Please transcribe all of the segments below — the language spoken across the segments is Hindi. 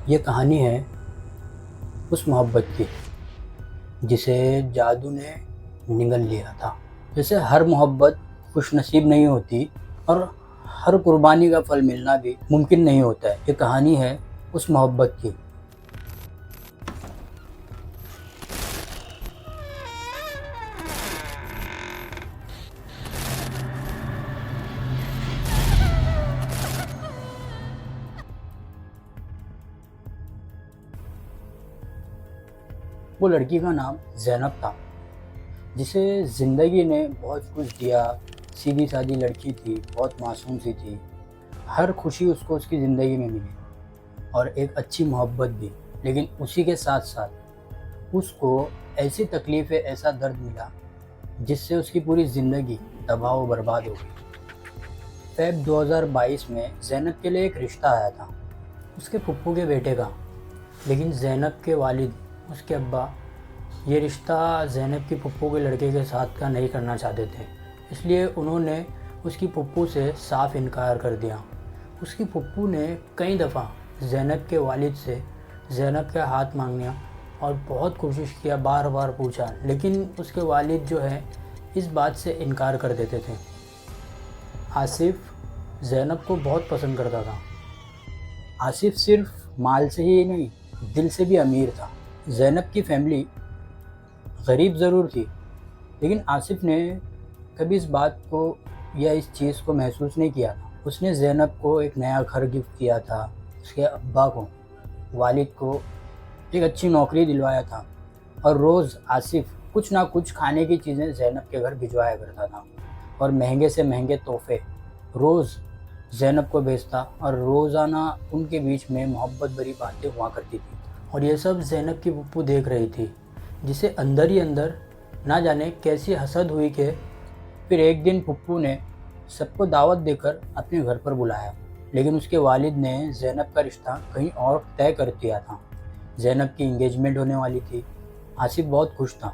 ये कहानी है उस मोहब्बत की जिसे जादू ने निगल लिया था। जैसे हर मोहब्बत खुशनसीब नहीं होती और हर कुर्बानी का फल मिलना भी मुमकिन नहीं होता है। ये कहानी है उस मोहब्बत की। वो लड़की का नाम ज़ैनब था, जिसे ज़िंदगी ने बहुत कुछ दिया। सीधी सादी लड़की थी, बहुत मासूम सी थी। हर खुशी उसको उसकी ज़िंदगी में मिली और एक अच्छी मोहब्बत भी। लेकिन उसी के साथ साथ उसको ऐसी तकलीफ़ें, ऐसा दर्द मिला जिससे उसकी पूरी ज़िंदगी तबाह व बर्बाद हो गई। फ़ेब 2022 में ज़ैनब के लिए एक रिश्ता आया था, उसके फुप्पू के बेटे का। लेकिन ज़ैनब के वालिद, उसके अब्बा, ये रिश्ता ज़ैनब की फुप्पू के लड़के के साथ का नहीं करना चाहते थे। इसलिए उन्होंने उसकी फुप्पू से साफ इनकार कर दिया। उसकी फुप्पू ने कई दफ़ा ज़ैनब के वालिद से ज़ैनब का हाथ मांगने और बहुत कोशिश किया, बार बार पूछा, लेकिन उसके वालिद जो है इस बात से इनकार कर देते थे। आसिफ ज़ैनब को बहुत पसंद करता था। आसिफ सिर्फ माल से ही नहीं, दिल से भी अमीर था। ज़ैनब की फैमिली गरीब ज़रूर थी, लेकिन आसिफ ने कभी इस बात को या इस चीज़ को महसूस नहीं किया था। उसने ज़ैनब को एक नया घर गिफ्ट किया था, उसके अब्बा को, वालिद को एक अच्छी नौकरी दिलवाया था और रोज़ आसिफ कुछ ना कुछ खाने की चीज़ें ज़ैनब के घर भिजवाया करता था और महंगे से महंगे तोहफ़े रोज़ ज़ैनब को भेजता और रोज़ाना उनके बीच में मोहब्बत भरी बातें हुआ करती थी। और ये सब ज़ैनब की पप्पू देख रही थी, जिसे अंदर ही अंदर ना जाने कैसी हसद हुई कि फिर एक दिन पप्पू ने सबको दावत देकर अपने घर पर बुलाया। लेकिन उसके वालिद ने ज़ैनब का रिश्ता कहीं और तय कर दिया था। ज़ैनब की इंगेजमेंट होने वाली थी। आसिफ बहुत खुश था।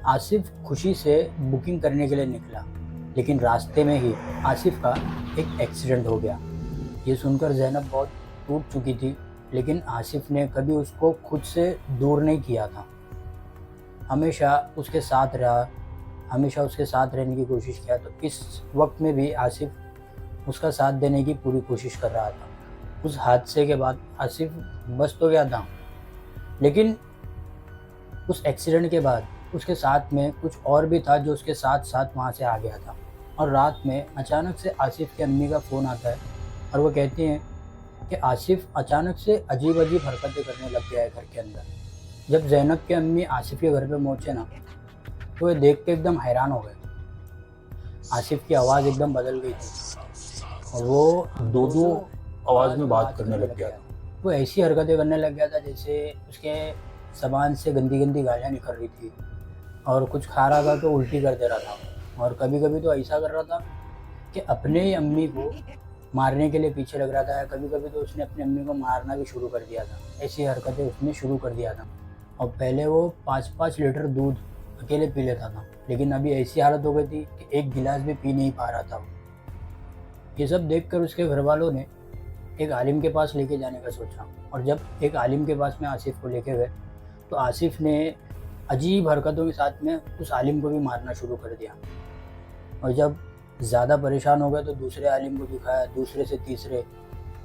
आसिफ खुशी से बुकिंग करने के लिए निकला, लेकिन रास्ते में ही आसिफ का एक एक्सीडेंट हो गया। ये सुनकर ज़ैनब बहुत टूट चुकी थी, लेकिन आसिफ ने कभी उसको खुद से दूर नहीं किया था। हमेशा उसके साथ रहा, हमेशा उसके साथ रहने की कोशिश किया। तो इस वक्त में भी आसिफ उसका साथ देने की पूरी कोशिश कर रहा था। उस हादसे के बाद आसिफ बच तो गया था, लेकिन उस एक्सीडेंट के बाद उसके साथ में कुछ और भी था जो उसके साथ साथ वहाँ से आ गया था। और रात में अचानक से आसिफ की अम्मी का फ़ोन आता है और वो कहती हैं कि आसिफ अचानक से अजीब अजीब हरकतें करने लग गया है घर के अंदर। जब ज़ैनब की अम्मी आसिफ के घर पे पहुँचे ना, तो वे देख के एकदम हैरान हो गए। आसिफ की आवाज़ एकदम बदल गई थी और वो दो दो दो दो आवाज आवाज़ में में बात बात करने करने लग लग गया गया था। था। वो ऐसी हरकतें करने लग गया था जैसे उसके ज़बान से गंदी गंदी गालियाँ निकल रही थी, और कुछ खा रहा था तो उल्टी कर दे रहा था। और कभी कभी तो ऐसा कर रहा था कि अपने ही अम्मी को मारने के लिए पीछे लग रहा था। कभी कभी तो उसने अपनी अम्मी को मारना भी शुरू कर दिया था। ऐसी हरकतें उसने शुरू कर दिया था। और पहले वो 5-5 लीटर दूध अकेले पी लेता था, लेकिन अभी ऐसी हालत हो गई थी कि एक गिलास भी पी नहीं पा रहा था। ये सब देखकर उसके घर वालों ने एक आलिम के पास लेके जाने का सोचा। और जब एक आलिम के पास में आसिफ को लेके गए, तो आसिफ ने अजीब हरकतों के साथ में उस आलिम को भी मारना शुरू कर दिया। और जब ज़्यादा परेशान हो गए तो दूसरे आलिम को दिखाया, दूसरे से तीसरे,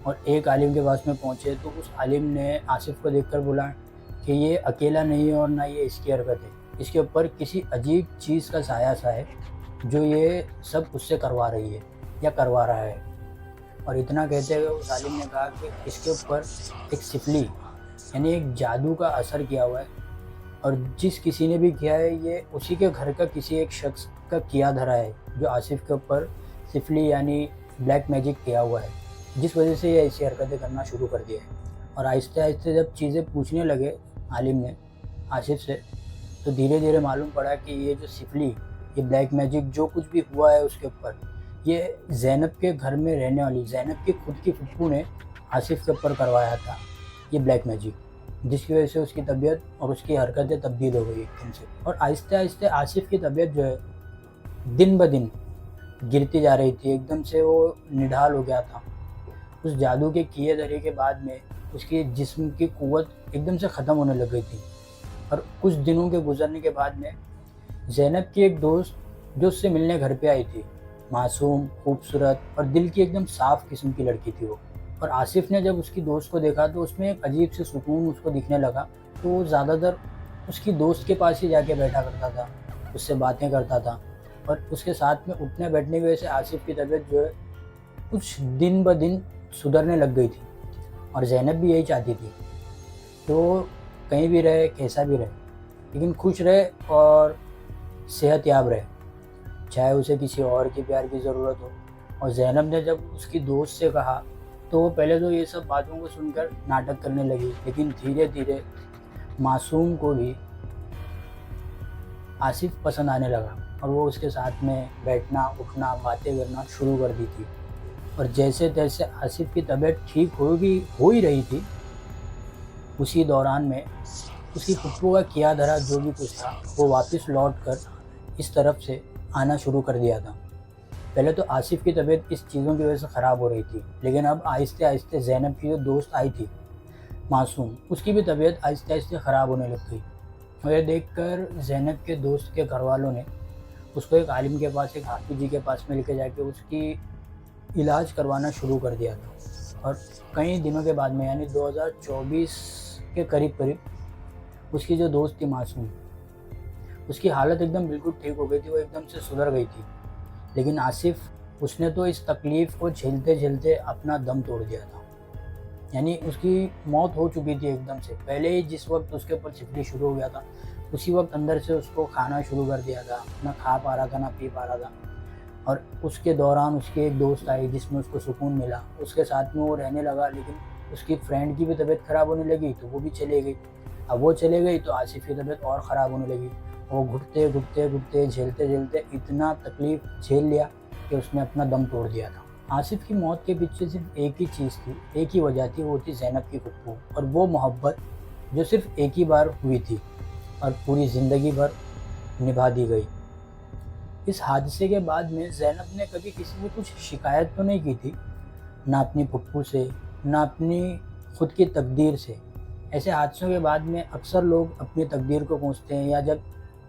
और एक आलिम के पास में पहुँचे तो उस आलिम ने आसिफ को देखकर बोला कि ये अकेला नहीं है और ना ये इसकी हरकत है, इसके ऊपर किसी अजीब चीज़ का साया सा है जो ये सब उससे करवा रही है या करवा रहा है। और इतना कहते हुए उस आलिम ने कहा कि इसके ऊपर एक सिफली यानी एक जादू का असर किया हुआ है, और जिस किसी ने भी किया है ये उसी के घर का किसी एक शख्स का किया धरा है जो आसिफ के ऊपर सिफली यानी ब्लैक मैजिक किया हुआ है, जिस वजह से ये ऐसी हरकतें करना शुरू कर दिया है। और आहिस्ते आहिस्ते जब चीज़ें पूछने लगे आलिम ने आसिफ से, तो धीरे धीरे मालूम पड़ा कि ये जो सिफली, ये ब्लैक मैजिक जो कुछ भी हुआ है उसके ऊपर, ये ज़ैनब के घर में रहने वाली ज़ैनब की खुद की फुप्पू ने आसिफ के ऊपर करवाया था ये ब्लैक मैजिक, जिसकी वजह से उसकी तबीयत और उसकी हरकतें तब्दील हो गई एकदम से। और आहिस्ते आहिस्ते आसिफ की तबीयत जो है दिन ब दिन गिरती जा रही थी। एकदम से वो निढाल हो गया था। उस जादू के किए धरे के बाद में उसके जिस्म की क़ुव्वत एकदम से ख़त्म होने लग गई थी। और कुछ दिनों के गुज़रने के बाद में ज़ैनब की एक दोस्त जो उससे मिलने घर पे आई थी, मासूम, खूबसूरत और दिल की एकदम साफ़ किस्म की लड़की थी वो। और आसिफ़ ने जब उसकी दोस्त को देखा तो उसमें एक अजीब सी सुकून उसको दिखने लगा। तो वो ज़्यादातर उसकी दोस्त के पास ही जाके बैठा करता था, उससे बातें करता था और उसके साथ में उठने बैठने की वजह से आसिफ़ की तबीयत जो है कुछ दिन ब दिन सुधरने लग गई थी। और ज़ैनब भी यही चाहती थी कि वो कहीं भी रहे, कैसा भी रहे, लेकिन खुश रहे और सेहतयाब रहे, चाहे उसे किसी और के प्यार की ज़रूरत हो। और ज़ैनब ने जब उसकी दोस्त से कहा तो वो पहले तो ये सब बातों को सुनकर नाटक करने लगी, लेकिन धीरे-धीरे मासूम को भी आसिफ़ पसंद आने लगा और वो उसके साथ में बैठना, उठना, बातें करना शुरू कर दी थी। और जैसे-तैसे आसिफ़ की तबीयत ठीक हो ही रही थी, उसी दौरान में उसकी फुप्पो का किया धरा जो भी कुछ था वो वापस लौट कर इस तरफ से आना शुरू कर दिया था। पहले तो आसिफ़ की तबीयत इस चीज़ों की वजह से ख़राब हो रही थी, लेकिन अब आहिस्ते-आहिस्ते ज़ैनब की जो दोस्त आई थी, मासूम, उसकी भी तबीयत आहिस्ते-आहिस्ते ख़राब होने लग गई। और ये देखकर ज़ैनब के दोस्त के घरवालों ने उसको एक आलिम के पास, एक हाफ़िज़ जी के पास में लेके जाके उसकी इलाज करवाना शुरू कर दिया था। और कई दिनों के बाद में यानी 2024 के करीब उसकी जो दोस्त थी मासूम, उसकी हालत एकदम बिल्कुल ठीक हो गई थी, वो एकदम से सुधर गई थी। लेकिन आसिफ़, उसने तो इस तकलीफ़ को झेलते-झेलते अपना दम तोड़ दिया था। यानी उसकी मौत हो चुकी थी एकदम से। पहले ही जिस वक़्त उसके ऊपर छिपली शुरू हो गया था, उसी वक़्त अंदर से उसको खाना शुरू कर दिया था, ना खा पा रहा था, ना पी पा रहा था। और उसके दौरान उसकी एक दोस्त आई जिसमें उसको सुकून मिला, उसके साथ में वो रहने लगा, लेकिन उसकी फ्रेंड की भी तबीयत ख़राब होने लगी तो वो भी चली गई। अब वो चली गई तो आसिफ़ की तबीयत और ख़राब होने लगी। वो घुटते-घुटते, झेलते-झेलते इतना तकलीफ़ झेल लिया कि उसने अपना दम तोड़ दिया था। आसिफ़ की मौत के पीछे सिर्फ़ एक ही चीज़ थी, एक ही वजह थी, वो थी ज़ैनब की फुप्पो और वो मोहब्बत जो सिर्फ़ एक ही बार हुई थी और पूरी ज़िंदगी भर निभा दी गई। इस हादसे के बाद में ज़ैनब ने कभी किसी से कुछ शिकायत तो नहीं की थी, ना अपनी फुप्पो से, ना अपनी खुद की तकदीर से। ऐसे हादसों के बाद में अक्सर लोग अपनी तकदीर को कोसते हैं, या जब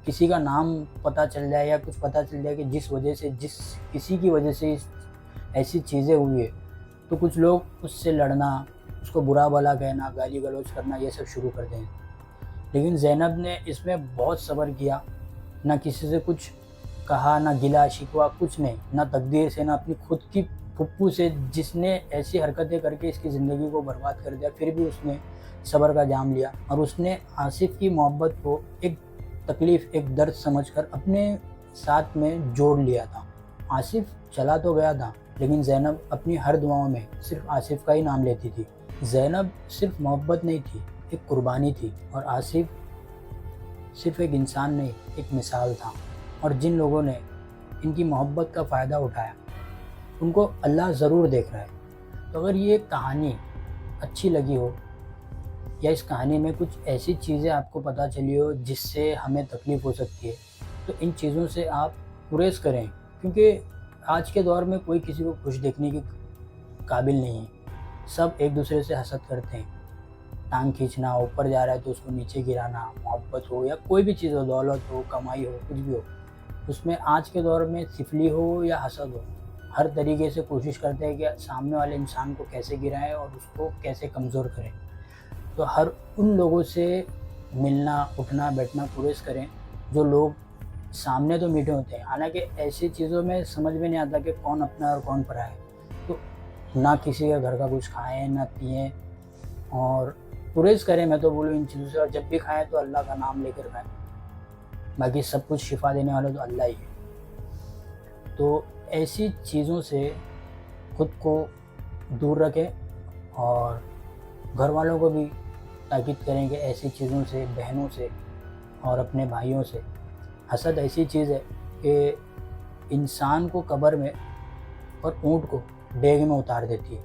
किसी का नाम पता चल जाए या कुछ पता चल जाए कि जिस किसी की वजह से ऐसी चीज़ें हुई है, तो कुछ लोग उससे लड़ना, उसको बुरा-भला कहना, गाली-गलौज करना, ये सब शुरू कर दें। लेकिन ज़ैनब ने इसमें बहुत सब्र किया, ना किसी से कुछ कहा, ना गिला-शिकवा, कुछ नहीं, ना तकदीर से, ना अपनी खुद की फुप्पो से जिसने ऐसी हरकतें करके इसकी ज़िंदगी को बर्बाद कर दिया, फिर भी उसने सब्र का जाम लिया और उसने आसिफ़ की मोहब्बत को एक तकलीफ़, एक दर्द समझकर अपने साथ में जोड़ लिया था। आसिफ़ चला तो गया था, लेकिन ज़ैनब अपनी हर दुआओं में सिर्फ़ आसिफ़ का ही नाम लेती थी। ज़ैनब सिर्फ़ मोहब्बत नहीं थी, एक कुर्बानी थी, और आसिफ़ सिर्फ़ एक इंसान नहीं, एक मिसाल था। और जिन लोगों ने इनकी मोहब्बत का फ़ायदा उठाया, उनको अल्लाह ज़रूर देख रहा है। तो अगर ये कहानी अच्छी लगी हो, या इस कहानी में कुछ ऐसी चीज़ें आपको पता चली हो जिससे हमें तकलीफ़ हो सकती है, तो इन चीज़ों से आप गुरेज़ करें, क्योंकि आज के दौर में कोई किसी को खुश देखने के काबिल नहीं है। सब एक दूसरे से हसद करते हैं, टांग खींचना, ऊपर जा रहा है तो उसको नीचे गिराना, मोहब्बत हो या कोई भी चीज़ हो, दौलत हो, कमाई हो, कुछ भी हो, उसमें आज के दौर में सिफली हो या हसद हो, हर तरीके से कोशिश करते हैं कि सामने वाले इंसान को कैसे गिराएं और उसको कैसे कमज़ोर करें। तो हर उन लोगों से मिलना, उठना, बैठना गुरेज़ करें जो लोग सामने तो मीठे होते हैं, हालाँकि ऐसी चीज़ों में समझ में नहीं आता कि कौन अपना है और कौन पराया है। तो ना किसी के घर का कुछ खाएँ, ना पिएँ, और गुरेज़ करें, मैं तो बोलूँ इन चीज़ों से। और जब भी खाएँ तो अल्लाह का नाम लेकर खाएँ, बाकी सब कुछ शिफ़ा देने वाला तो अल्लाह ही है। तो ऐसी चीज़ों से खुद को दूर रखें और घर वालों को भी ताकीद करें कि ऐसी चीज़ों से, बहनों से और अपने भाइयों से, हसद ऐसी चीज़ है कि इंसान को कब्र में और ऊँट को डेग में उतार देती है।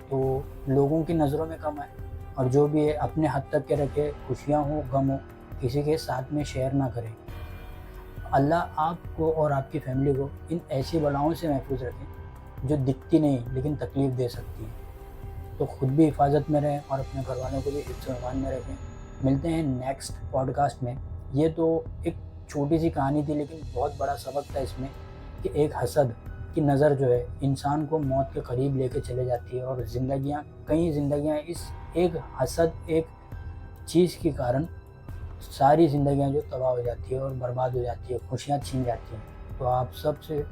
तो लोगों की नज़रों में कम आए, और जो भी है अपने हद तक के रखे, खुशियाँ हो, गम हो, किसी के साथ में शेयर ना करें। अल्लाह आपको और आपकी फैमिली को इन ऐसी बलाओं से महफूज़ रखें जो दिखती नहीं लेकिन तकलीफ़ दे सकती हैं। तो खुद भी हिफाजत में रहें और अपने घर वालों को भी हिफ्ज़ ईमान में रखें। मिलते हैं नेक्स्ट पॉडकास्ट में। ये तो एक छोटी सी कहानी थी, लेकिन बहुत बड़ा सबक था इसमें कि एक हसद की नज़र जो है इंसान को मौत के करीब लेके चले जाती है, और कई ज़िंदगियाँ इस एक हसद, एक चीज़ के कारण सारी ज़िंदगियाँ जो तबाह हो जाती है और बर्बाद हो जाती है, खुशियाँ छीन जाती हैं। तो आप सबसे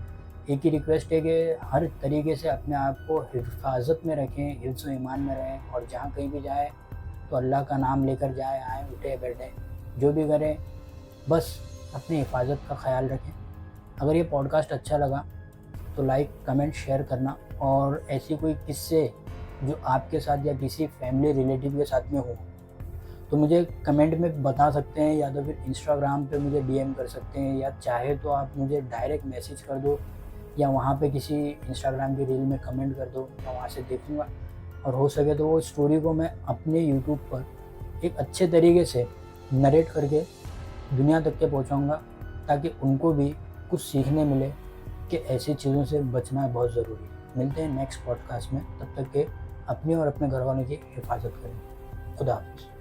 एक ही रिक्वेस्ट है कि हर तरीके से अपने आप को हिफाज़त में रखें, हिफ्ज़ ईमान में रहें, और जहाँ कहीं भी जाएँ तो अल्लाह का नाम लेकर जाएँ, आएँ, उठे बैठें, जो भी करें बस अपनी हिफाज़त का ख़्याल रखें। अगर ये पॉडकास्ट अच्छा लगा तो लाइक, कमेंट, शेयर करना, और ऐसी कोई किस्से जो आपके साथ या किसी फैमिली रिलेटिव के साथ में हो तो मुझे कमेंट में बता सकते हैं, या तो फिर इंस्टाग्राम पे मुझे डीएम कर सकते हैं, या चाहे तो आप मुझे डायरेक्ट मैसेज कर दो, या वहाँ पे किसी इंस्टाग्राम की रील में कमेंट कर दो, मैं वहाँ से देखूँगा। और हो सके तो वो स्टोरी को मैं अपने यूट्यूब पर एक अच्छे तरीके से नरेट करके दुनिया तक के पहुँचाऊँगा, ताकि उनको भी कुछ सीखने मिले कि ऐसी चीज़ों से बचना बहुत ज़रूरी है। मिलते हैं नेक्स्ट पॉडकास्ट में, तब तक के अपनी और अपने घर वालों की हिफाजत करें। खुदा हाफ़िज़।